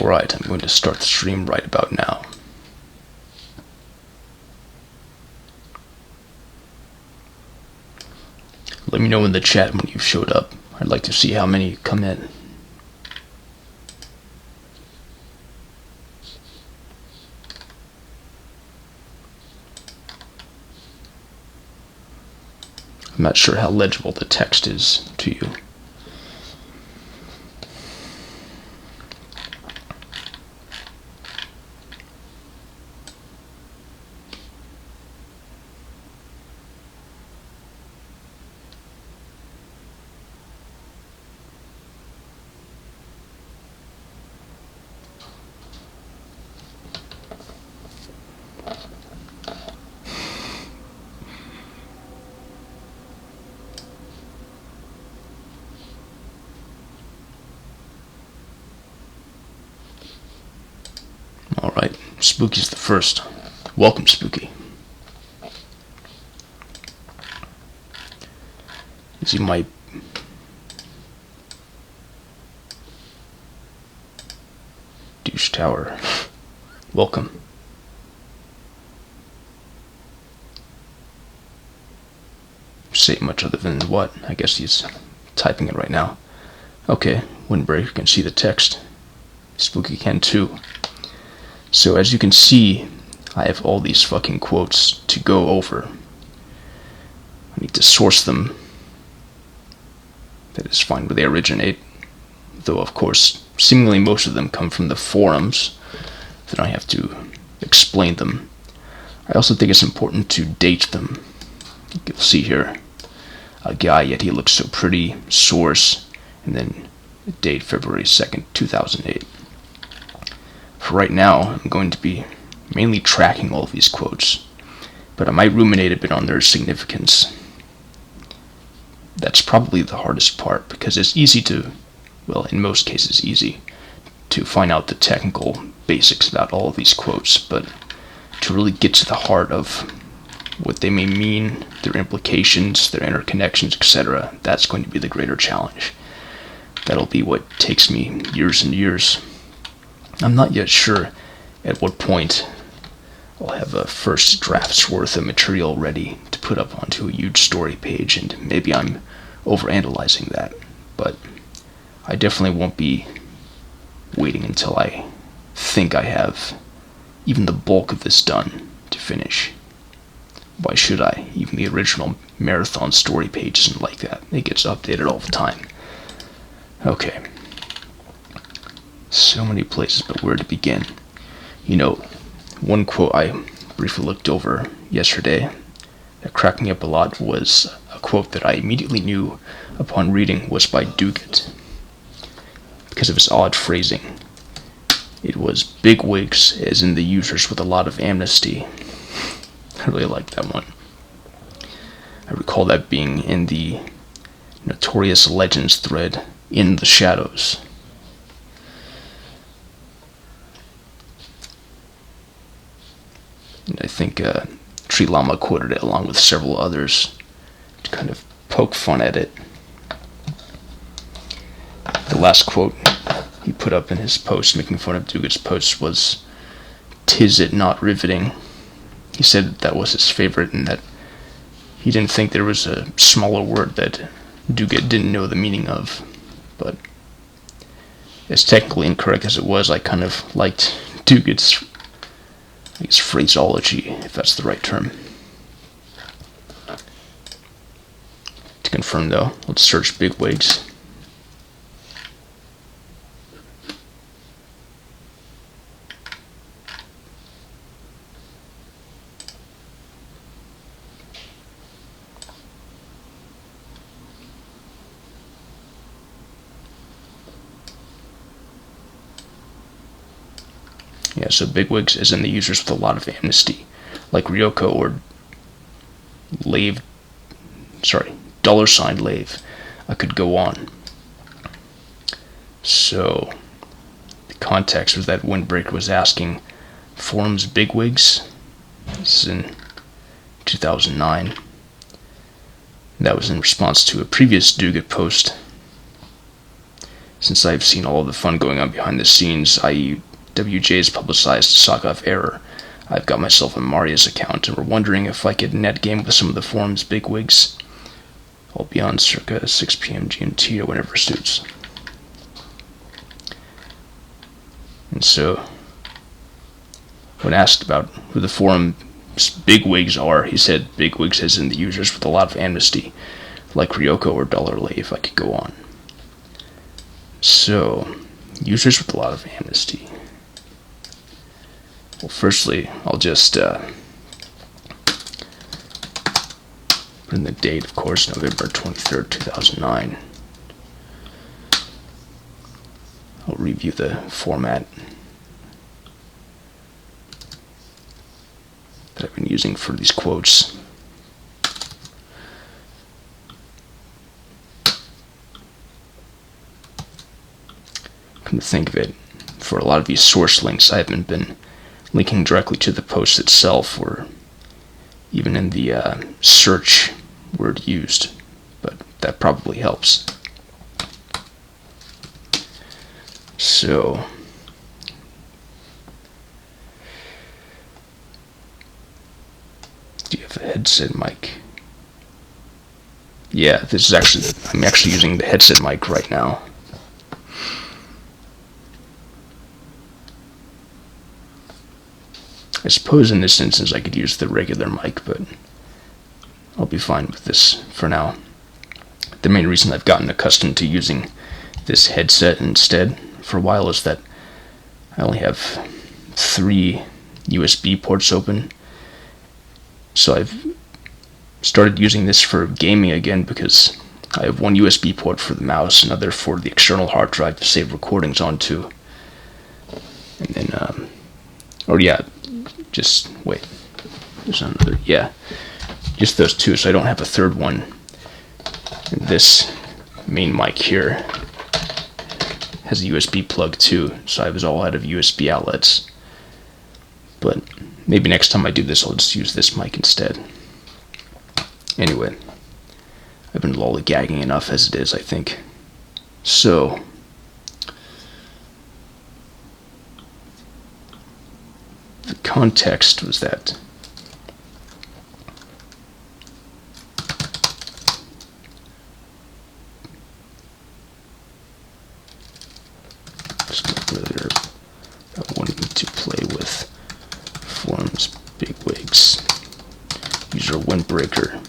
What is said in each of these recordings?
Alright, I'm going to start the stream right about now. Let me know in the chat when you've showed up. I'd like to see how many come in. I'm not sure how legible the text is to you. Alright, Spooky's the first. Welcome, Spooky. Is he my... douche tower? Welcome. Say much other than what? I guess he's typing it right now. Okay, Windbreaker can see the text. Spooky can too. So as you can see, I have all these fucking quotes to go over. I need to source them. That is fine where they originate. Though, of course, seemingly most of them come from the forums. Then I have to explain them. I also think it's important to date them. You'll see here, a guy, yet he looks so pretty, source, and then date February 2nd, 2008. For right now, I'm going to be mainly tracking all of these quotes, but I might ruminate a bit on their significance. That's probably the hardest part, because it's easy to, well, in most cases easy, to find out the technical basics about all of these quotes, but to really get to the heart of what they may mean, their implications, their interconnections, etc., that's going to be the greater challenge. That'll be what takes me years and years. I'm not yet sure at what point I'll have a first draft's worth of material ready to put up onto a huge story page, and maybe I'm overanalyzing that, but I definitely won't be waiting until I think I have even the bulk of this done to finish. Why should I? Even the original marathon story page isn't like that. It gets updated all the time. Okay. So many places, but where to begin? You know, one quote I briefly looked over yesterday that cracked me up a lot was a quote that I immediately knew upon reading was by Yuge, because of its odd phrasing. It was big wigs, as in the users with a lot of amnesty. I really liked that one. I recall that being in the Notorious Legends thread, In the Shadows. And I think Tree Llama quoted it along with several others to kind of poke fun at it. The last quote he put up in his post, making fun of Yuge's post, was, "'Tis it not riveting." He said that was his favorite, and that he didn't think there was a smaller word that Yuge didn't know the meaning of. But as technically incorrect as it was, I kind of liked Yuge's phraseology, if that's the right term. To confirm though, let's search bigwigs. Yeah, so bigwigs is in the users with a lot of amnesty, like Ryoko or Lave, $Lave. I could go on. So, the context was that Windbreaker was asking forums bigwigs. This is in 2009. That was in response to a previous Yuge post since I've seen all of the fun going on behind the scenes, i.e. WJ's publicized Sakov error, I've got myself a Maria's account, and we're wondering if I could net game with some of the forum's bigwigs. I'll be on circa 6 p.m. GMT or whenever suits. And so, when asked about who the forum's bigwigs are, he said bigwigs as in the users with a lot of amnesty, like Ryoko or Dollarlay, if I could go on. So, users with a lot of amnesty. Well, firstly, I'll just put in the date, of course, November 23rd, 2009. I'll review the format that I've been using for these quotes. Come to think of it, for a lot of these source links, I haven't been linking directly to the post itself, or even in the search word used, but that probably helps. So, do you have a headset mic? Yeah, this is I'm actually using the headset mic right now. I suppose in this instance I could use the regular mic, but I'll be fine with this for now. The main reason I've gotten accustomed to using this headset instead for a while is that I only have 3 USB ports open, so I've started using this for gaming again because I have one USB port for the mouse, another for the external hard drive to save recordings onto, and then, just wait, there's another, just those 2, so I don't have a third one. And this main mic here has a USB plug too, so I was all out of USB outlets. But maybe next time I do this, I'll just use this mic instead. Anyway, I've been lollygagging enough as it is, I think. So, the context was that earlier about wanting to play with forums bigwigs. User Windbreaker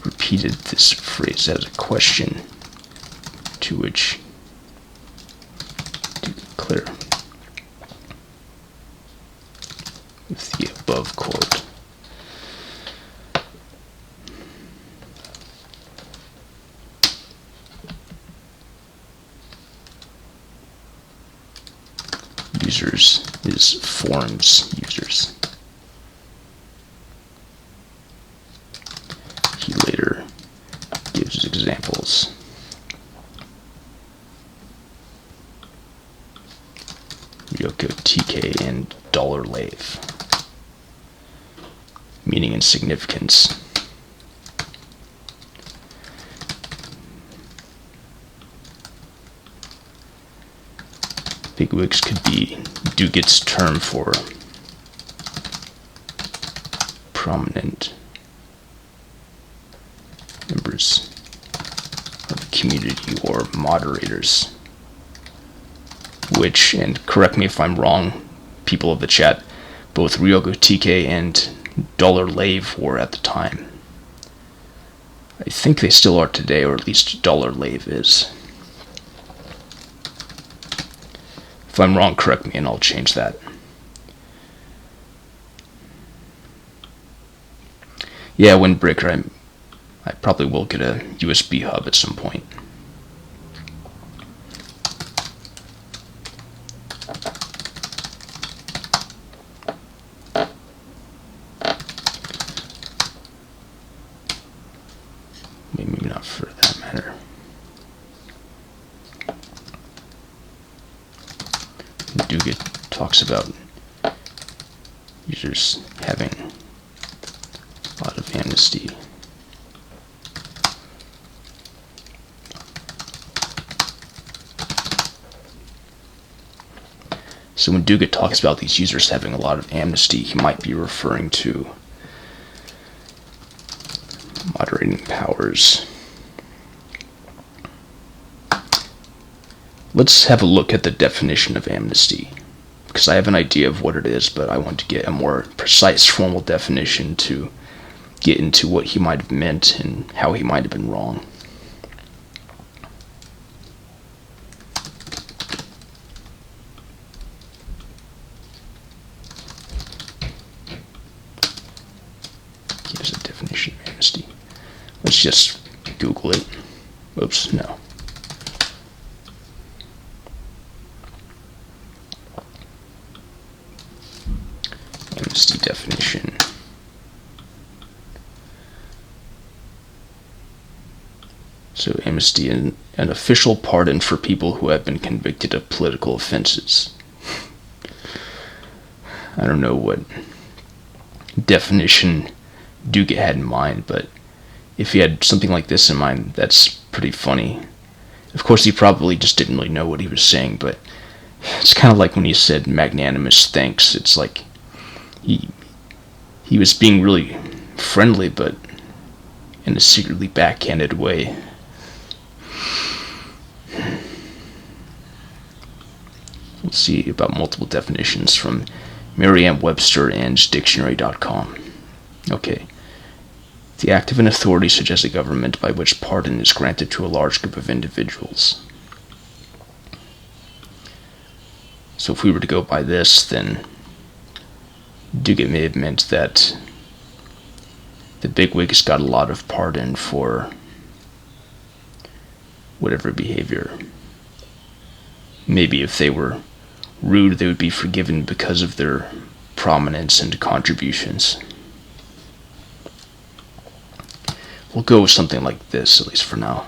repeated this phrase as a question, to which to clear with the above quote. Users is forums users. He later gives examples. Ryoko, TK, and $lave. Meaning and significance. Bigwigs could be Dugat's term for prominent members of the community or moderators, which, and correct me if I'm wrong, people of the chat, both Ryoko, TK, and $lave were at the time. I think they still are today, or at least $lave is. If I'm wrong, correct me and I'll change that. Yeah, Windbreaker, I probably will get a USB hub at some point. Maybe not for that matter. Dugat talks about users having a lot of amnesty. So when Yuge talks about these users having a lot of amnesty, he might be referring to moderating powers. Let's have a look at the definition of amnesty, because I have an idea of what it is, but I want to get a more precise formal definition to get into what he might have meant and how he might have been wrong. Here's a definition of amnesty. Let's just Google it. Oops, no. Amnesty definition. So amnesty, an official pardon for people who have been convicted of political offenses. I don't know what definition Yuge had in mind, but if he had something like this in mind, that's pretty funny. Of course, he probably just didn't really know what he was saying, but it's kind of like when he said magnanimous thanks. It's like he was being really friendly, but in a secretly backhanded way. Let's see about multiple definitions from Merriam-Webster and Dictionary.com. Okay. The act of an authority such as a government by which pardon is granted to a large group of individuals. So if we were to go by this, then Yuge may have meant that the bigwigs got a lot of pardon for whatever behavior. Maybe if they were rude, they would be forgiven because of their prominence and contributions. We'll go with something like this, at least for now.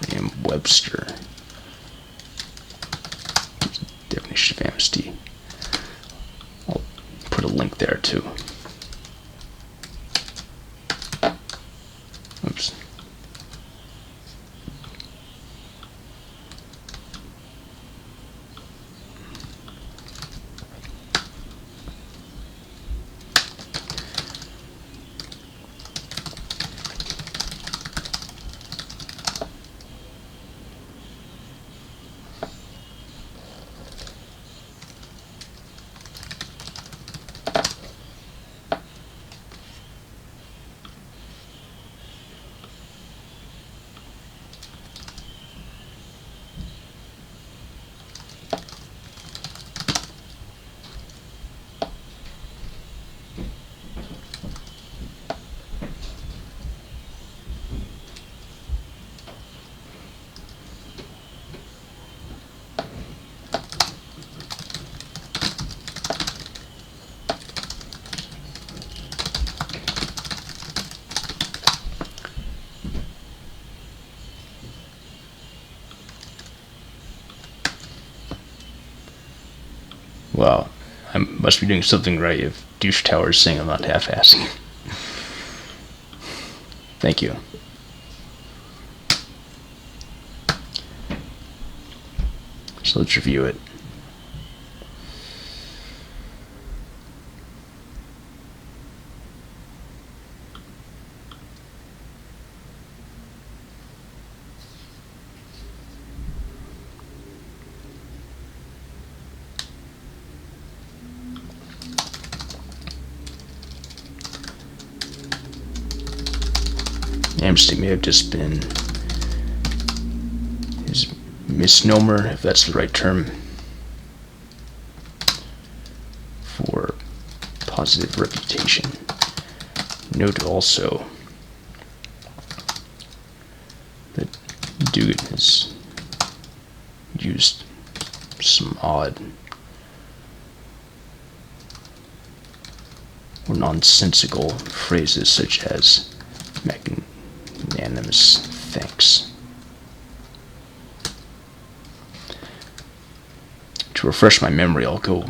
Merriam-Webster. Definition of amnesty. I'll put a link there too. Oops. Wow, I must be doing something right if Douche Tower is saying I'm not half-assing. Thank you. So let's review it. Amnesty may have just been his misnomer, if that's the right term, for positive reputation. Note also that Yuge has used some odd or nonsensical phrases such as magnanimous thanks. To refresh my memory, I'll go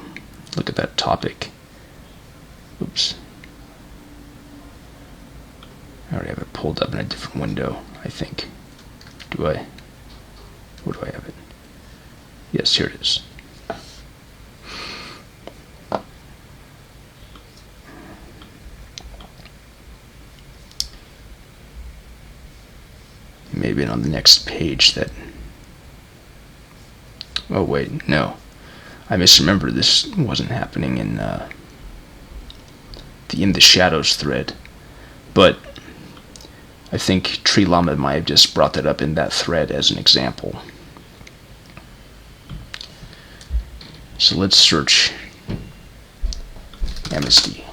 look at that topic. Oops. I already have it pulled up in a different window, I think. Do I? Where do I have it? Yes, here it is. Maybe on the next page that... Oh wait, no. I misremember, this wasn't happening in the In the Shadows thread. But I think Tree Llama might have just brought that up in that thread as an example. So let's search amnesty.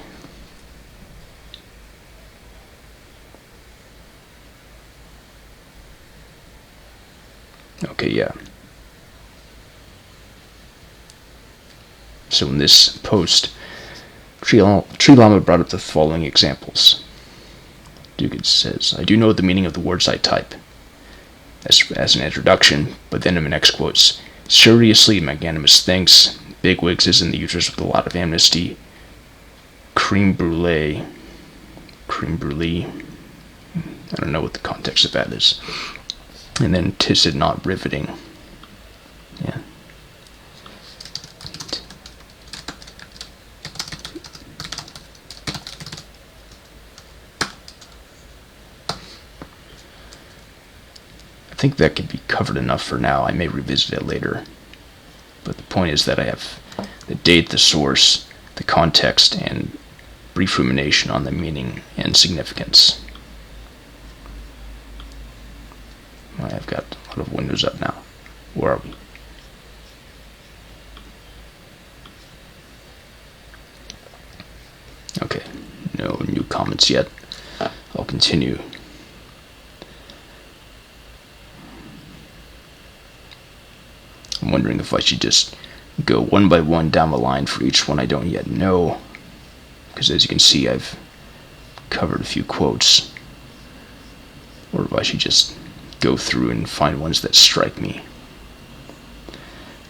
Okay, yeah. So in this post, Tree Llama brought up the following examples. Yuge says, I do know the meaning of the words I type, as an introduction, but then in the next quotes, seriously magnanimous thanks, bigwigs is in the users with a lot of amnesty, creme brulee, I don't know what the context of that is, and then tis it not riveting. Yeah. I think that could be covered enough for now. I may revisit it later. But the point is that I have the date, the source, the context, and brief rumination on the meaning and significance. I've got a lot of windows up now. Where are we? Okay, no new comments yet. I'll continue. I'm wondering if I should just go one by one down the line for each one I don't yet know, because as you can see I've covered a few quotes, or if I should just go through and find ones that strike me.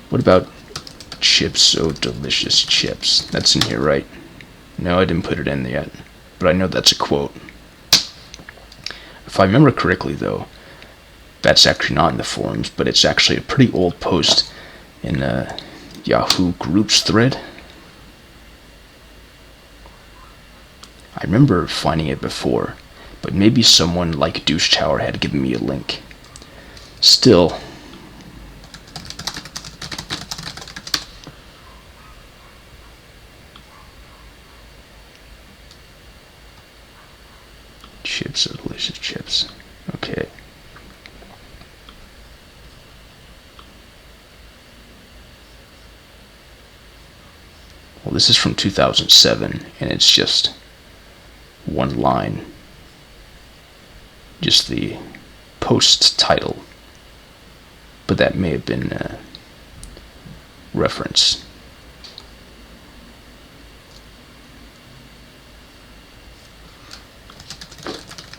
What about chips, oh delicious chips? That's in here, right? No, I didn't put it in yet, but I know that's a quote. If I remember correctly though, that's actually not in the forums, but it's actually a pretty old post in a Yahoo Groups thread. I remember finding it before, but maybe someone like Douche Tower had given me a link. Still, chips are delicious chips. Okay. Well, this is from 2007, and it's just one line. Just the post title. But that may have been a reference.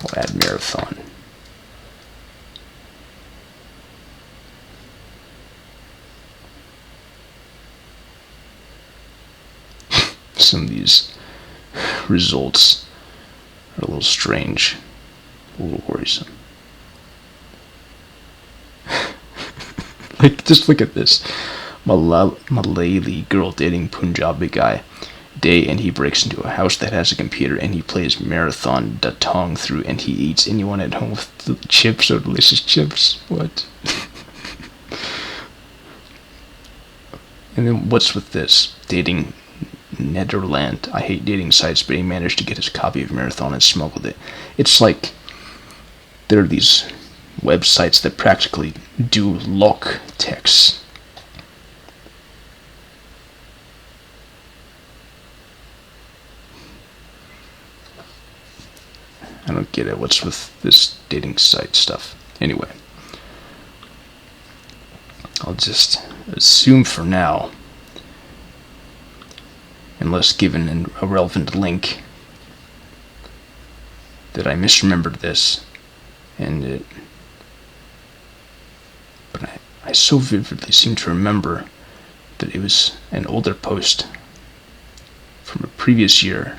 I'll add marathon. Some of these results are a little strange, a little worrisome. Like, just look at this. Malayali girl dating Punjabi guy. Day, and he breaks into a house that has a computer, and he plays marathon datong through, and he eats anyone at home with the chips, or delicious chips. What? And then what's with this? Dating Netherland. I hate dating sites, but he managed to get his copy of Marathon and smuggled it. It's like there are these websites that practically do lock text. I don't get it. What's with this dating site stuff? Anyway, I'll just assume for now, unless given a relevant link, that I misremembered this, and but I so vividly seem to remember that it was an older post from a previous year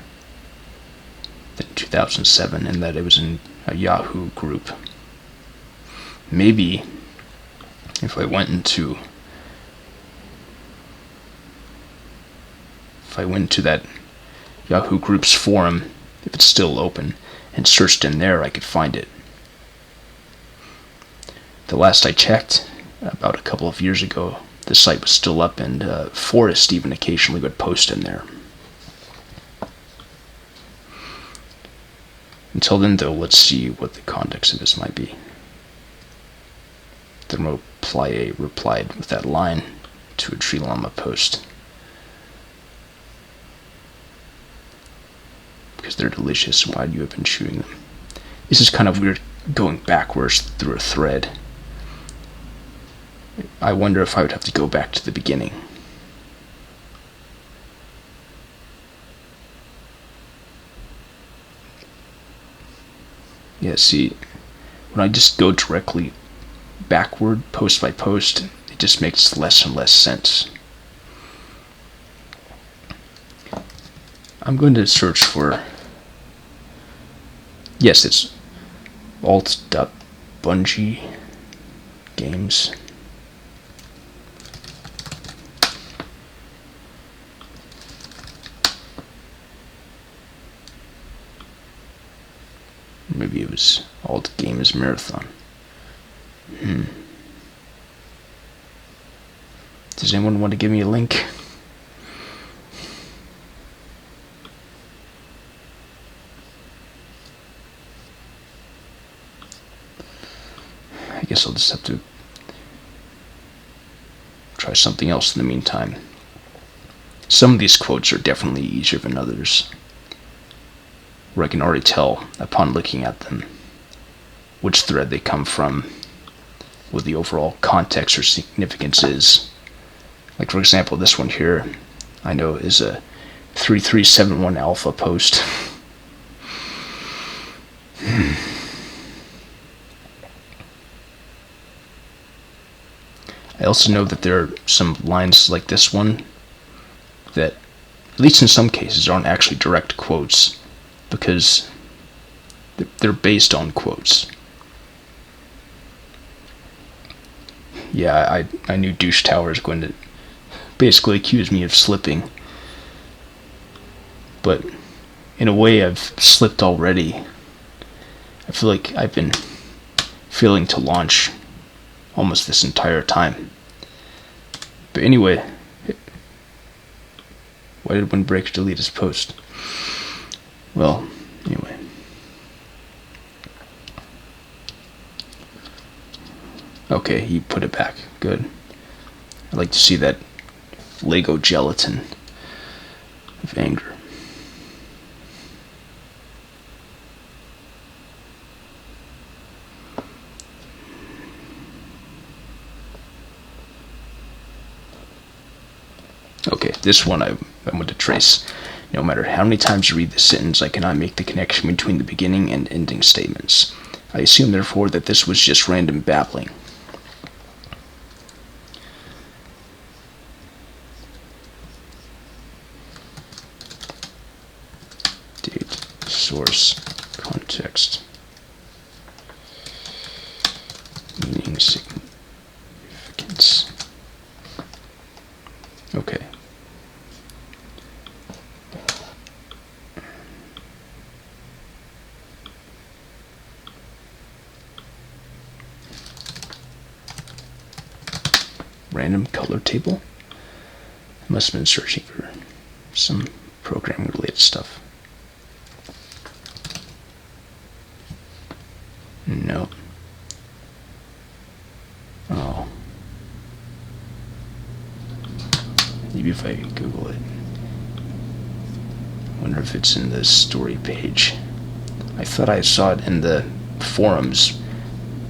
than 2007, and that it was in a Yahoo group. Maybe If I went into that Yahoo Groups forum, if it's still open, and searched in there, I could find it. The last I checked, about a couple of years ago, the site was still up, and Forrest even occasionally would post in there. Until then, though, let's see what the context of this might be. The reply replied with that line to a Tree Llama post. Because they're delicious, why do you have been chewing them? This is kind of weird going backwards through a thread. I wonder if I would have to go back to the beginning. Yeah, see, when I just go directly backward, post by post, it just makes less and less sense. I'm going to search for, yes, it's alt.bungie games. Maybe it was Alt Games Marathon. Does anyone want to give me a link? I guess I'll just have to try something else in the meantime. Some of these quotes are definitely easier than others, where I can already tell, upon looking at them, which thread they come from, what the overall context or significance is. Like, for example, this one here, I know is a 3371 alpha post. I also know that there are some lines like this one that, at least in some cases, aren't actually direct quotes, because they're based on quotes. Yeah, I knew Douche Tower is going to basically accuse me of slipping. But in a way, I've slipped already. I feel like I've been failing to launch almost this entire time. But anyway, why did Windbreaker delete his post? Well, anyway. Okay, he put it back. Good. I like to see that Lego gelatin of anger. Okay, this one I'm going to trace. No matter how many times you read the sentence, I cannot make the connection between the beginning and ending statements. I assume, therefore, that this was just random babbling. Date, source, context, meaning, significance. Okay. Random color table? I must have been searching for some programming related stuff. No. Oh. Maybe if I Google it. I wonder if it's in the story page. I thought I saw it in the forums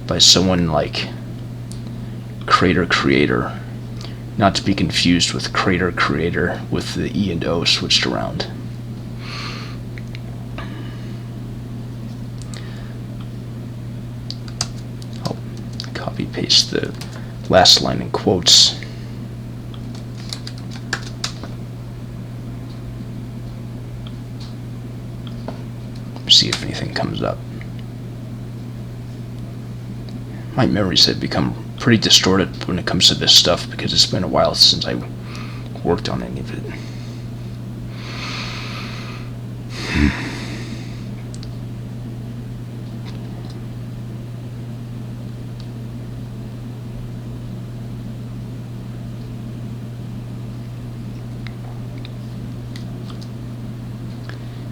by someone like Crater Creator. Not to be confused with Crater Creator with the E and O switched around. I'll copy paste the last line in quotes. See if anything comes up. My memories have become pretty distorted when it comes to this stuff because it's been a while since I worked on any of it.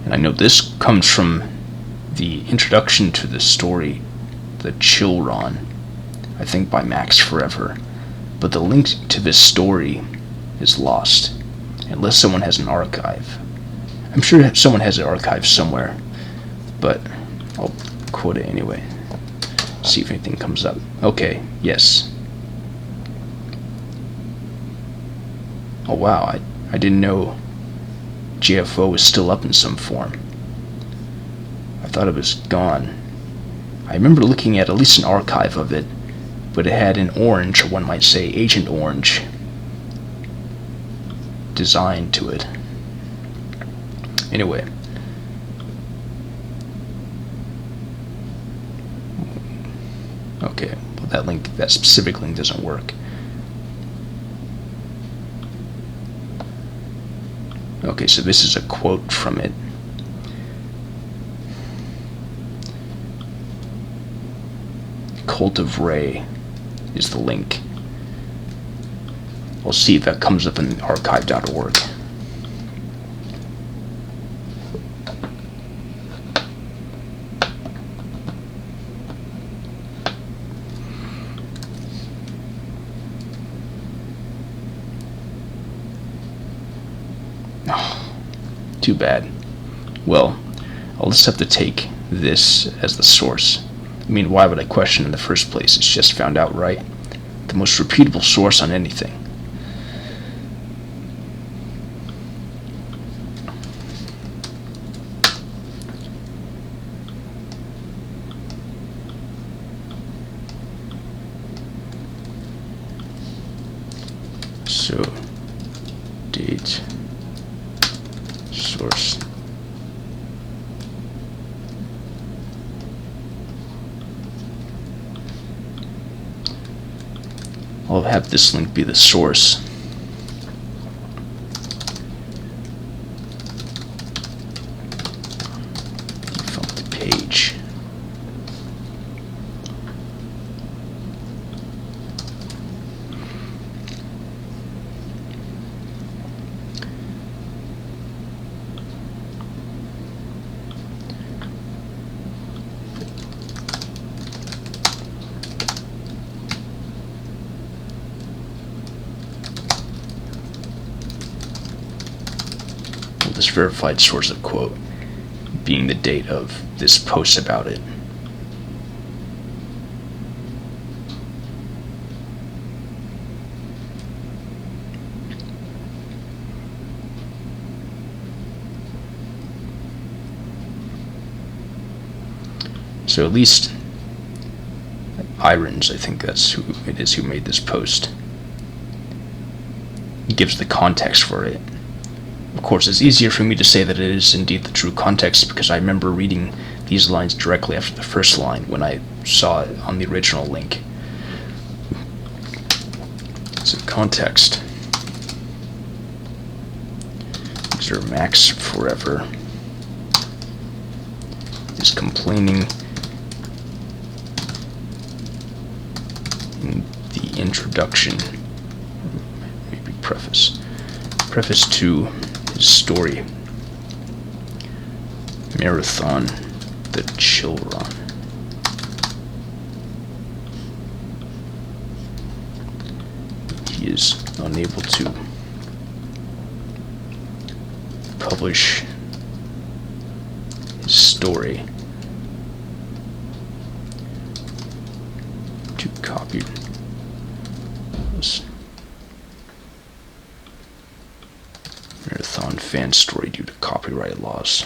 And I know this comes from the introduction to the story, The Chill Ron, I think by Max Forever. But the link to this story is lost, unless someone has an archive. I'm sure someone has an archive somewhere, but I'll quote it anyway. See if anything comes up. Okay, yes. Oh wow, I didn't know GFO was still up in some form. I thought it was gone. I remember looking at least an archive of it, but it had an orange, or one might say Agent Orange, design to it. Anyway. Okay, well that specific link doesn't work. Okay, so this is a quote from it. Cult of Ray is the link. We'll see if that comes up in archive.org. Oh, too bad. Well, I'll just have to take this as the source. I mean, why would I question in the first place? It's just found out, right? The most reputable source on anything. So, date, source. I'll have this link be the source. Defunct page. This verified source of quote being the date of this post about it. So at least Irons, I think that's who it is who made this post, gives the context for it. Of course, it's easier for me to say that it is indeed the true context because I remember reading these lines directly after the first line when I saw it on the original link. So context. These are Max Forever is complaining in the introduction, maybe preface to his story, Marathon, The Chill Ron. He is unable to publish his story to copy this Marathon fan story due to copyright laws.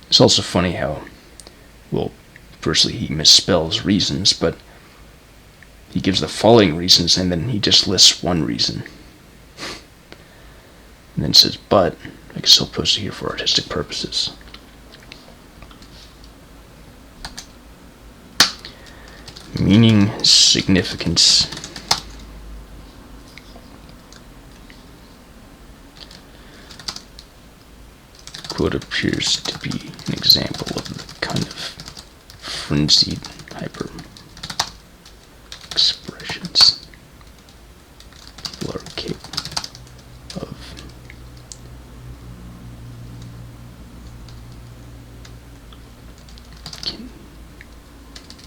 It's also funny how, well, firstly he misspells reasons, but he gives the following reasons and then he just lists one reason. And then says, but I can still post it here for artistic purposes. Meaning, significance. Quote appears to be an example of the kind of frenzied hyper expressions people are capable of.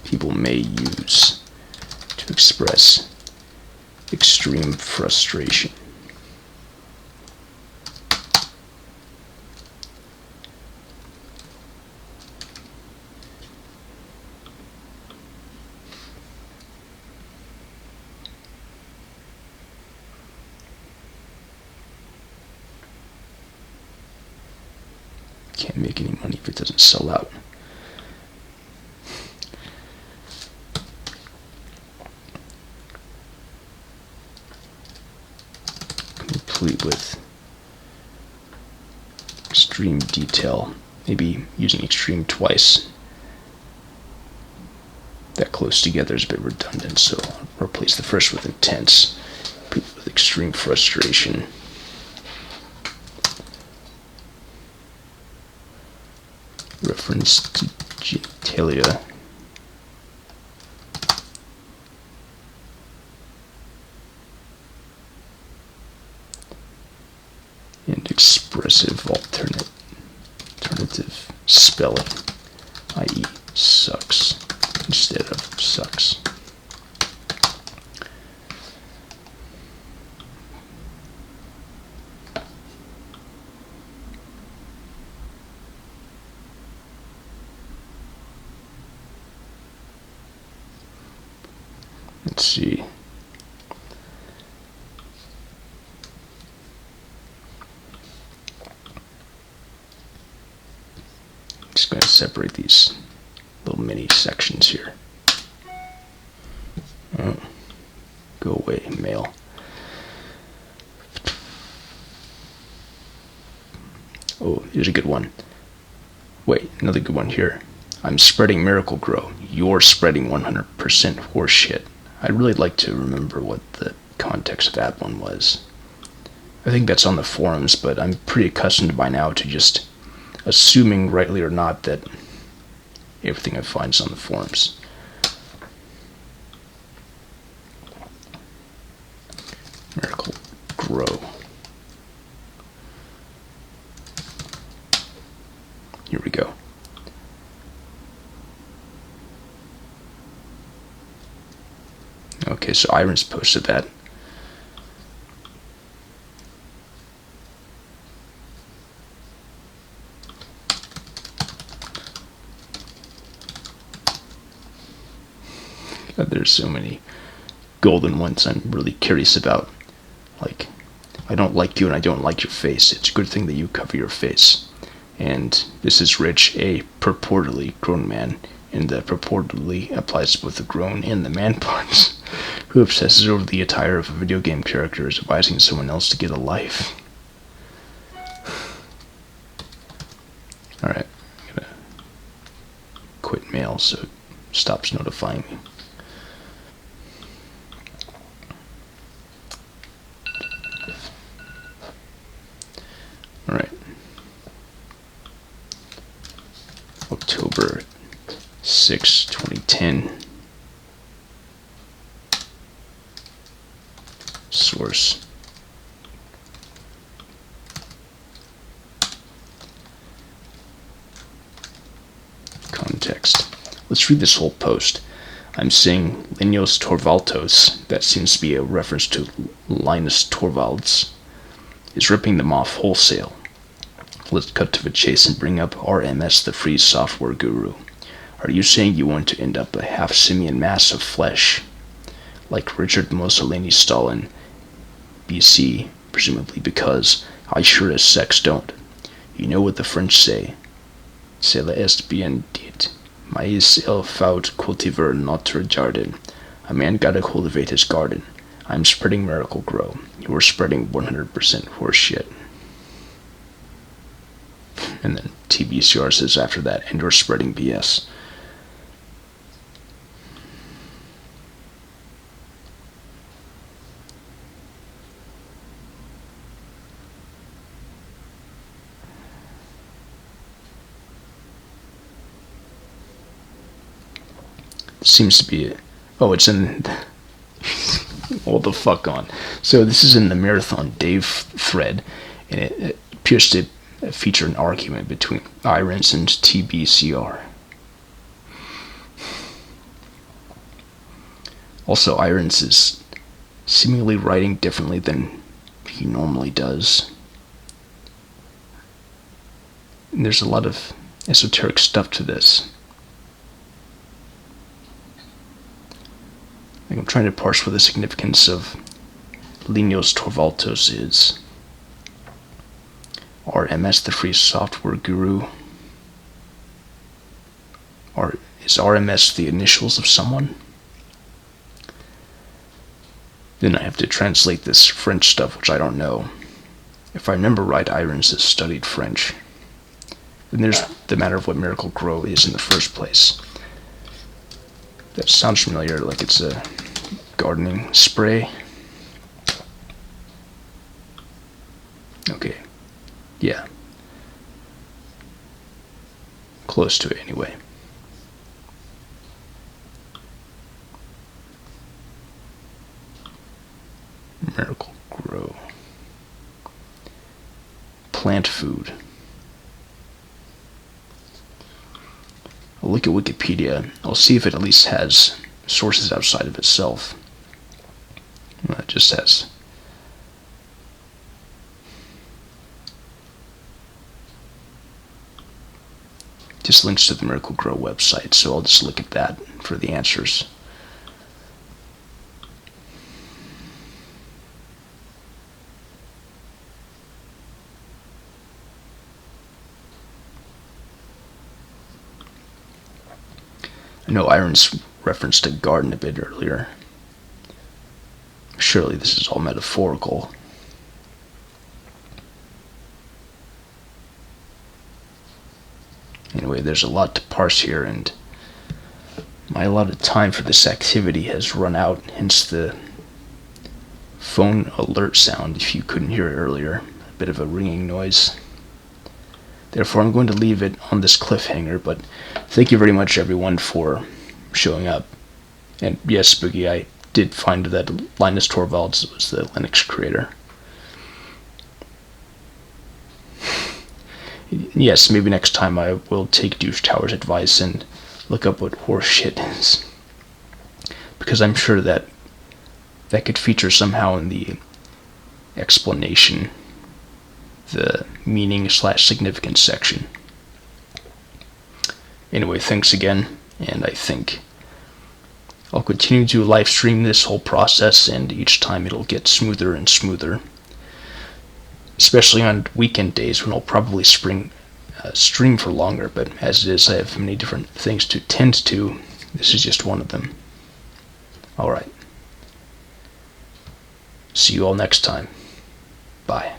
People may use to express extreme frustration. Can't make any money if it doesn't sell out. Complete with extreme detail, maybe using extreme twice. That close together is a bit redundant, so I'll replace the first with intense, with extreme frustration. Reference to genitalia. And expressive alternative spelling, i.e. sucks instead of sucks. Let's see. I'm just going to separate these little mini sections here. Oh, go away, mail. Oh, here's a good one. Wait, another good one here. I'm spreading Miracle Grow. You're spreading 100% horseshit. I'd really like to remember what the context of that one was. I think that's on the forums, but I'm pretty accustomed by now to just assuming, rightly or not, that everything I find is on the forums. Miracle Grow. Here we go. Okay, so Iron's posted that. God, there's so many golden ones I'm really curious about. Like, I don't like you and I don't like your face. It's a good thing that you cover your face. And this is Rich, a purportedly grown man, and the purportedly applies to both the grown and the man parts, who obsesses over the attire of a video game character as advising someone else to get a life. Alright, I'm gonna quit mail so it stops notifying me. Alright. October 6, 2010. Source. Context. Let's read this whole post. I'm saying Linus Torvalds, that seems to be a reference to Linus Torvalds, is ripping them off wholesale. Let's cut to the chase and bring up RMS, the free software guru. Are you saying you want to end up a half-simian mass of flesh, like Richard Mussolini Stalin, BC, presumably because I sure as sex don't. You know what the French say. Cela est bien dit. Mais il faut cultiver notre jardin. A man gotta cultivate his garden. I'm spreading Miracle Grow. You're spreading 100% horseshit. And then TBCR says after that, and you're spreading BS. seems to be... Oh, it's in... Hold the fuck on. So this is in the Marathon Dave thread, and it appears to feature an argument between Irons and TBCR. Also, Irons is seemingly writing differently than he normally does. And there's a lot of esoteric stuff to this. I'm trying to parse what the significance of Linus Torvalds is. RMS, the free software guru. Or is RMS the initials of someone? Then I have to translate this French stuff, which I don't know. If I remember right, Irons has studied French. Then there's the matter of what Miracle Grow is in the first place. That sounds familiar, like it's a gardening spray. Okay. Yeah. Close to it, anyway. Miracle Grow. Plant food. I'll look at Wikipedia. I'll see if it at least has sources outside of itself. Well, it just has. Just links to the Miracle Grow website, so I'll just look at that for the answers. I know Irons referenced a garden a bit earlier. Surely this is all metaphorical. Anyway, there's a lot to parse here, and my allotted time for this activity has run out, hence the phone alert sound, if you couldn't hear it earlier. A bit of a ringing noise. Therefore, I'm going to leave it on this cliffhanger, but thank you very much, everyone, for showing up. And yes, Boogie, I did find that Linus Torvalds was the Linux creator. Yes, maybe next time I will take Douche Tower's advice and look up what horse shit is. Because I'm sure that could feature somehow in the explanation, the meaning/significance section. Anyway, thanks again, and I think I'll continue to live stream this whole process, and each time it'll get smoother and smoother. Especially on weekend days when I'll probably stream for longer, but as it is, I have many different things to tend to. This is just one of them. Alright. See you all next time. Bye.